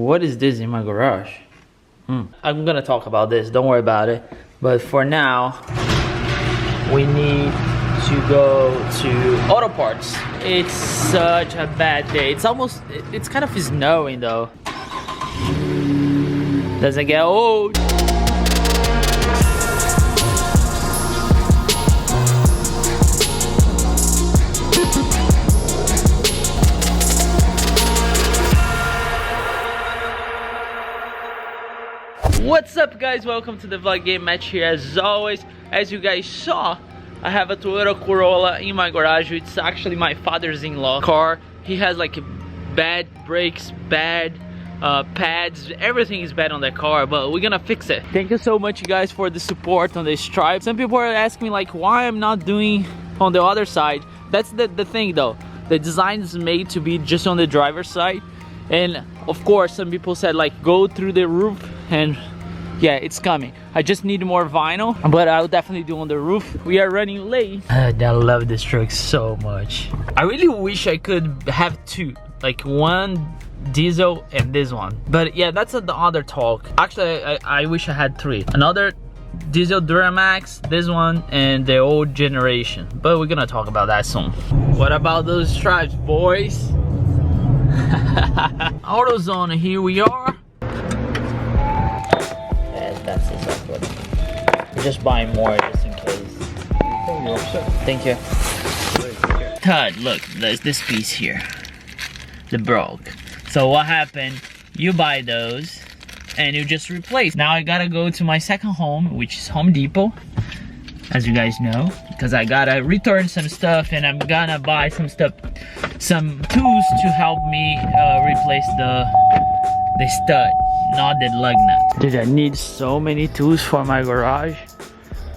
What is this in my garage? I'm gonna talk about this, don't worry about it. But for now, we need to go to auto parts. It's such a bad day. It's kind of snowing though. Doesn't get old. What's up guys, welcome to the vlog. Game Match here as always. As you guys saw, I have a Toyota Corolla in my garage. It's actually my father's-in-law car. He has like bad brakes, bad pads, everything is bad on that car, but we're gonna fix it. Thank you so much you guys for the support on this stripe. Some people are asking me like why I'm not doing on the other side. That's the thing though. The design is made to be just on the driver's side, and of course some people said like go through the roof, and yeah, it's coming. I just need more vinyl, but I'll definitely do on the roof. We are running late. I love this truck so much. I really wish I could have two, like one diesel and this one. But yeah, that's the other talk. Actually, I wish I had three. Another diesel Duramax, this one, and the old generation. But we're gonna talk about that soon. What about those stripes, boys? AutoZone, here we are. That's the software. Just buy more just in case. Thank you. Todd, look, there's this piece here. The broke. So what happened? You buy those and you just replace. Now I gotta go to my second home, which is Home Depot, as you guys know, because I gotta return some stuff and I'm gonna buy some stuff, some tools to help me replace the stud. Not the lug nut. Dude, I need so many tools for my garage,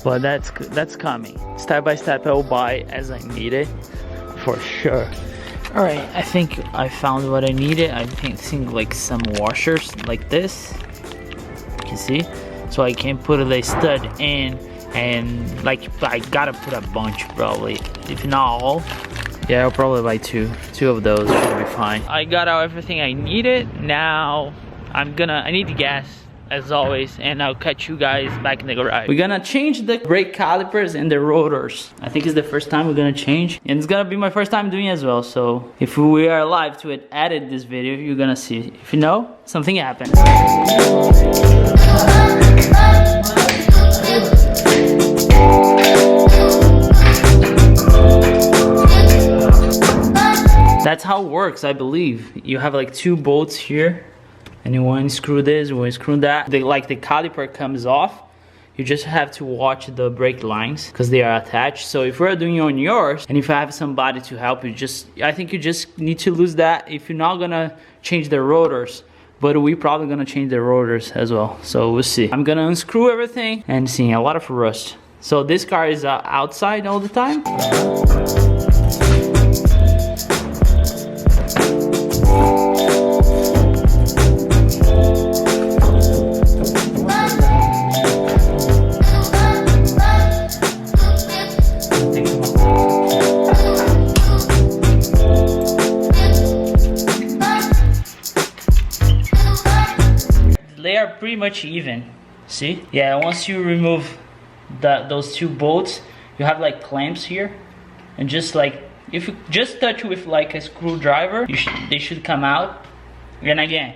but that's coming. Step by step, I'll buy as I need it, for sure. All right, I think I found what I needed. I think like some washers like this. You can see, so I can put the stud in, and like I gotta put a bunch probably, if not all. Yeah, I'll probably buy two of those. Should be fine. I got out everything I needed. Now I need the gas as always, and I'll catch you guys back in the garage. We're gonna change the brake calipers and the rotors. I think it's the first time we're gonna change, and it's gonna be my first time doing it as well. So if we are alive to edit this video, you're gonna see. If you know, something happened. That's how it works, I believe. You have like two bolts here, and you want to screw this, you want to screw that. The caliper comes off. You just have to watch the brake lines because they are attached. So if we're doing it on yours, and if I have somebody to help you, I think you just need to lose that if you're not gonna change the rotors. But we're probably gonna change the rotors as well. So we'll see. I'm gonna unscrew everything and see a lot of rust. So this car is outside all the time. They are pretty much even. See? Yeah, once you remove those two bolts, you have like clamps here, and just like if you just touch with like a screwdriver, they should come out. And again,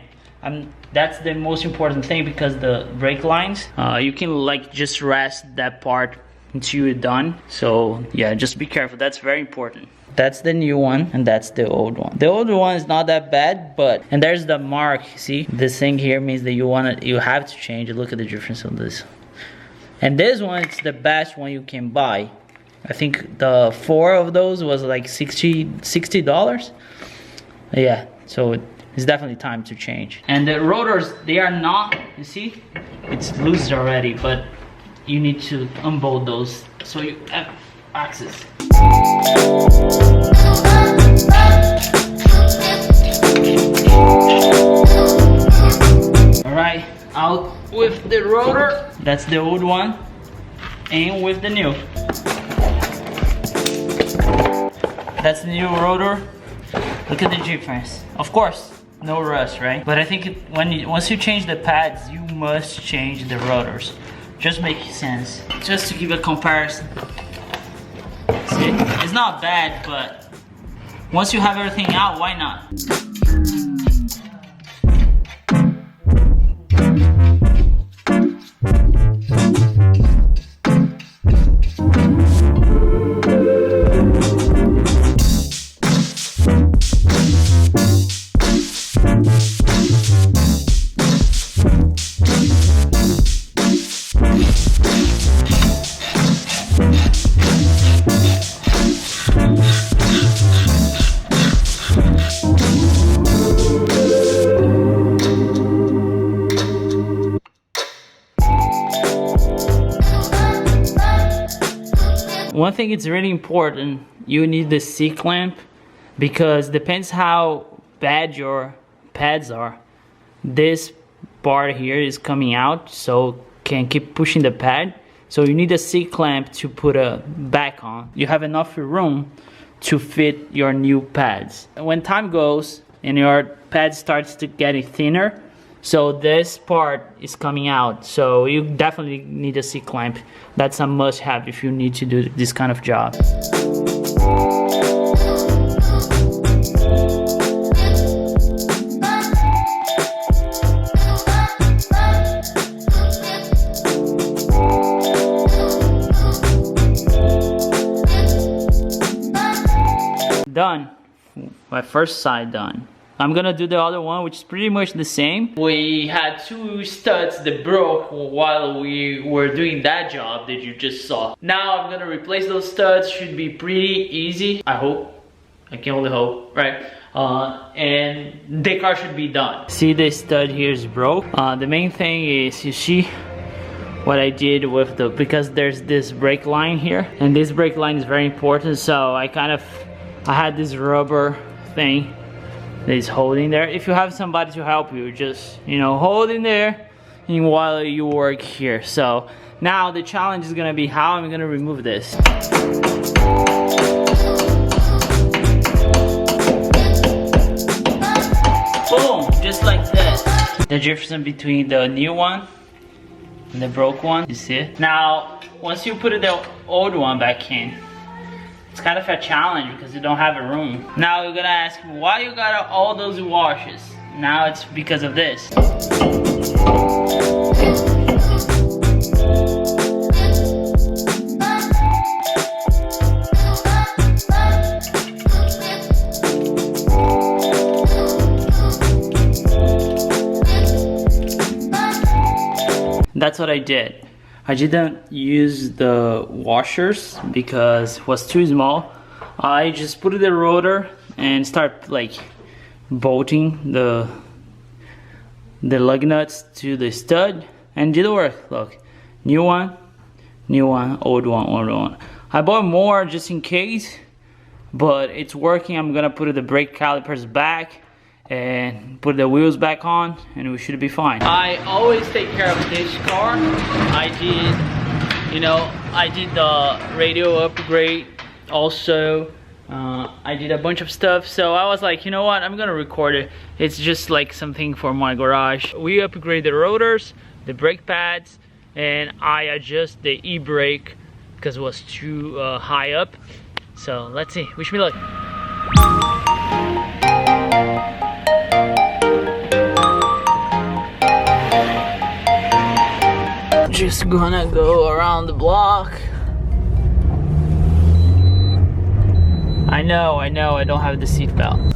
that's the most important thing, because the brake lines, you can like just rest that part until you're done. So yeah, just be careful. That's very important. That's the new one, and that's the old one. The old one is not that bad, and there's the mark. See, this thing here means that you have to change it. Look at the difference on this. And this one, it's the best one you can buy. I think the 4 of those was like $60. Yeah, so it's definitely time to change. And the rotors, they are not, you see, it's loose already, but you need to unbolt those so you have access. Alright, out with the rotor. That's the old one. And with the new. That's the new rotor. Look at the difference. Of course, no rust, right? But I think once you change the pads, you must change the rotors. Just makes sense. Just to give a comparison. See, it's not bad, but once you have everything out, why not? One thing it's really important, you need the C-clamp, because depends how bad your pads are. This part here is coming out, so can keep pushing the pad. So you need a C-clamp to put a back on. You have enough room to fit your new pads. When time goes and your pad starts to get thinner, so this part is coming out, so you definitely need a C-clamp. That's a must-have if you need to do this kind of job. Done. My first side done. I'm gonna do the other one, which is pretty much the same. We had two studs that broke while we were doing that job that you just saw. Now I'm gonna replace those studs. Should be pretty easy, I hope. I can only hope, right? And the car should be done. See, the stud here is broke. The main thing is, you see what I did with because there's this brake line here, and this brake line is very important, so I had this rubber thing that is holding there. If you have somebody to help you, just, you know, hold in there and while you work here. So now the challenge is gonna be how I'm gonna remove this. Boom, just like that. The difference between the new one and the broke one, you see it? Now, once you put the old one back in, it's kind of a challenge because you don't have a room. Now you're gonna ask me, why you got all those washes? Now it's because of this. That's what I did. I didn't use the washers because it was too small. I just put the rotor and start like bolting the lug nuts to the stud, and did work. Look, new one, old one, old one. I bought more just in case, but it's working. I'm gonna put the brake calipers back and put the wheels back on, and we should be fine. I always take care of this car. I did the radio upgrade also. I did a bunch of stuff, so I was like, you know what, I'm gonna record it. It's just like something for my garage. We upgrade the rotors, the brake pads, and I adjust the e-brake because it was too high up. So let's see, wish me luck. Just gonna go around the block. I know, I don't have the seatbelt.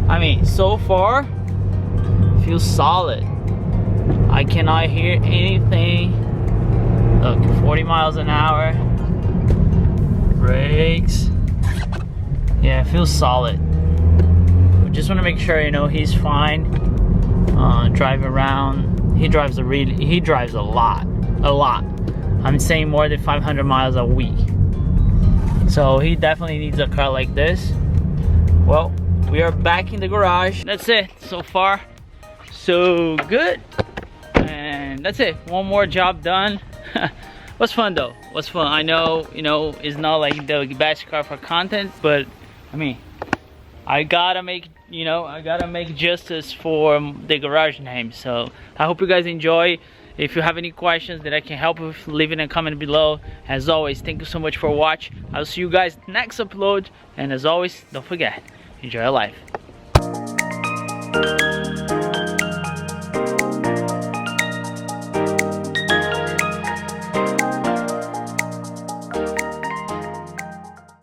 I mean, so far, feels solid. I cannot hear anything. Look, 40 miles an hour. Brakes. Yeah, it feels solid. Just want to make sure, you know, he's fine. Driving around, he drives a lot. I'm saying more than 500 miles a week. So he definitely needs a car like this. Well, we are back in the garage. That's it. So far, so good. And that's it. One more job done. was fun though. Was fun. I know, you know, it's not like the best car for content, but I mean, I gotta make, you know, I gotta make justice for the garage name. So I hope you guys enjoy. If you have any questions that I can help with, leave it in a comment below. As always, thank you so much for watching. I'll see you guys next upload. And as always, don't forget, enjoy your life.